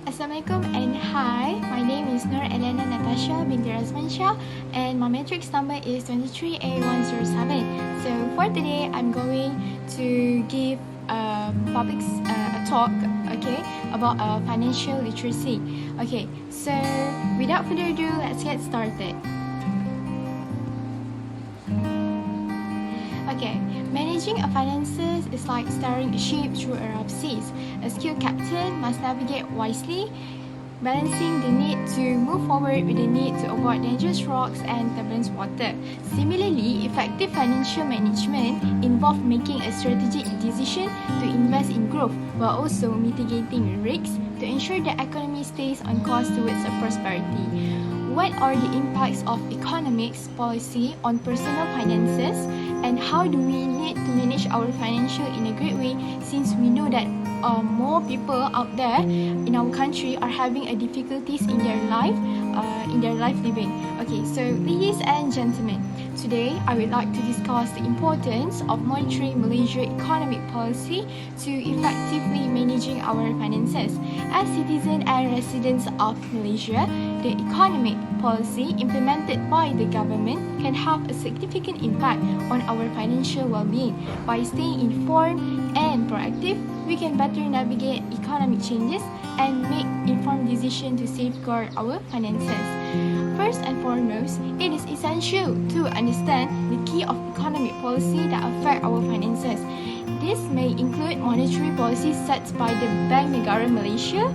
Assalamualaikum and hi, my name is Elyana Natasha Binti Razman Shah and my matrix number is 23A107. So for today, I'm going to give a talk, about financial literacy. Okay, so without further ado, let's get started. Okay, managing a finances is like steering a ship through a rough seas. A skilled captain must navigate wisely, balancing the need to move forward with the need to avoid dangerous rocks and turbulent water. Similarly, effective financial management involves making a strategic decision to invest in growth while also mitigating risks to ensure the economy stays on course towards a prosperity. What are the impacts of economics policy on personal finances, and how do we need to manage our financial in a great way, since we know that more people out there in our country are having a difficulties in their life living. Okay, so ladies and gentlemen, today I would like to discuss the importance of monitoring Malaysia economic policy to effectively managing our finances. As citizens and residents of Malaysia, the economic policy implemented by the government can have a significant impact on our financial well-being. By staying informed and proactive, we can better navigate economic changes and make informed decisions to safeguard our finances. First and foremost, it is essential to understand the key of economic policy that affect our finances. This may include monetary policies set by the Bank Negara Malaysia,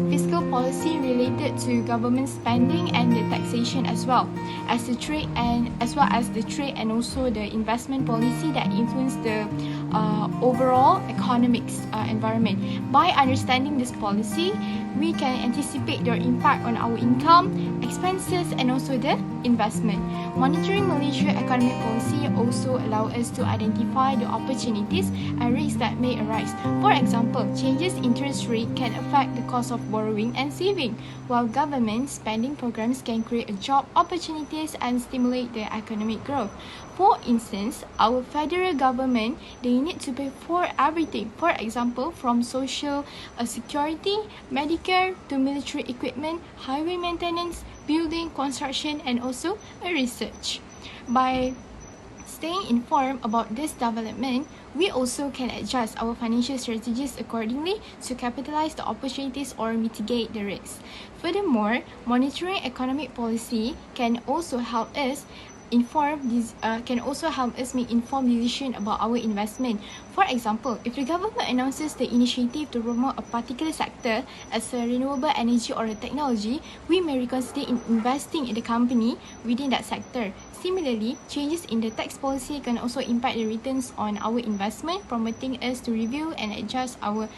fiscal policy related to government spending and the taxation as well as the trade and also the investment policy that influence the overall economics environment. By understanding this policy, we can anticipate their impact on our income, expenses, and also the investment. Monitoring Malaysia economic policy also allow us to identify the opportunities and risks that may arise. For example, changes in interest rate can affect the cost of borrowing and saving, while government spending programs can create job opportunities and stimulate the economic growth. For instance, our federal government, they need to pay for everything. For example, from social security, Medicare to military equipment, highway maintenance, building, construction, and also research. By staying informed about this development, we also can adjust our financial strategies accordingly to capitalize the opportunities or mitigate the risks. Furthermore, monitoring economic policy can also help us make informed decision about our investment. For example, if the government announces the initiative to promote a particular sector as a renewable energy or a technology, we may reconsider in investing in the company within that sector. Similarly, changes in the tax policy can also impact the returns on our investment, prompting us to review and adjust our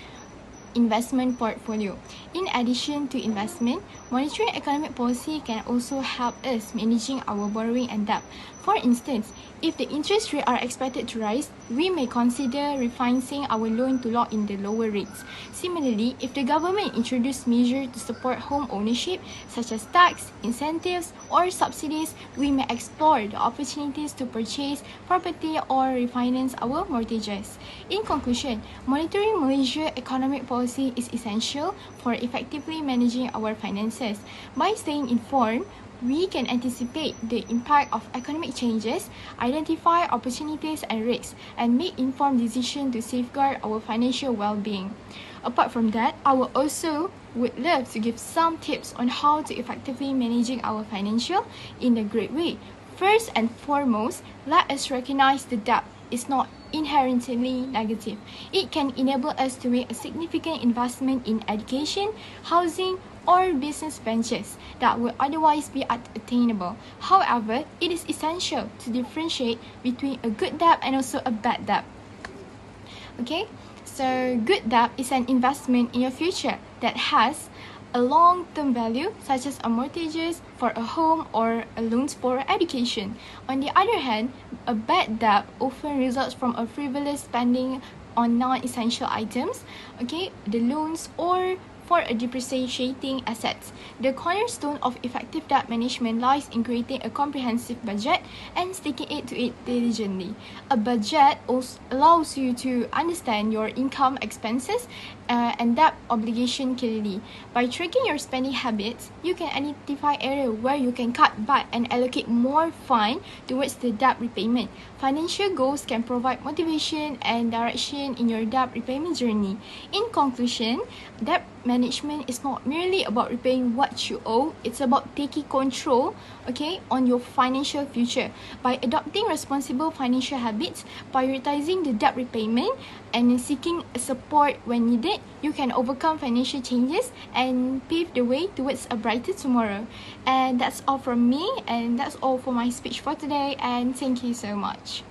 investment portfolio. In addition to investment, monitoring economic policy can also help us managing our borrowing and debt. For instance, if the interest rates are expected to rise, we may consider refinancing our loan to lock in the lower rates. Similarly, if the government introduces measures to support home ownership, such as tax, incentives, or subsidies, we may explore the opportunities to purchase property or refinance our mortgages. In conclusion, monitoring Malaysia economic policy is essential for effectively managing our finances. By staying informed, we can anticipate the impact of economic changes, identify opportunities and risks, and make informed decisions to safeguard our financial well-being. Apart from that, I would love to give some tips on how to effectively managing our financial in a great way. First and foremost, let us recognize the debt is not inherently negative. It can enable us to make a significant investment in education, housing, or business ventures that would otherwise be unattainable. However, it is essential to differentiate between a good debt and also a bad debt. So good debt is an investment in your future that has a long-term value, such as a mortgages for a home or a loans for education. On the other hand, a bad debt often results from a frivolous spending on non-essential items, the loans or afford a depreciating assets. The cornerstone of effective debt management lies in creating a comprehensive budget and sticking to it diligently. A budget also allows you to understand your income, expenses, and debt obligation clearly. By tracking your spending habits, you can identify areas where you can cut back and allocate more funds towards the debt repayment. Financial goals can provide motivation and direction in your debt repayment journey. In conclusion, debt management is not merely about repaying what you owe, it's about taking control, on your financial future. By adopting responsible financial habits, prioritizing the debt repayment, and seeking support when needed, you can overcome financial changes and pave the way towards a brighter tomorrow. And that's all from me, and that's all for my speech for today, and thank you so much.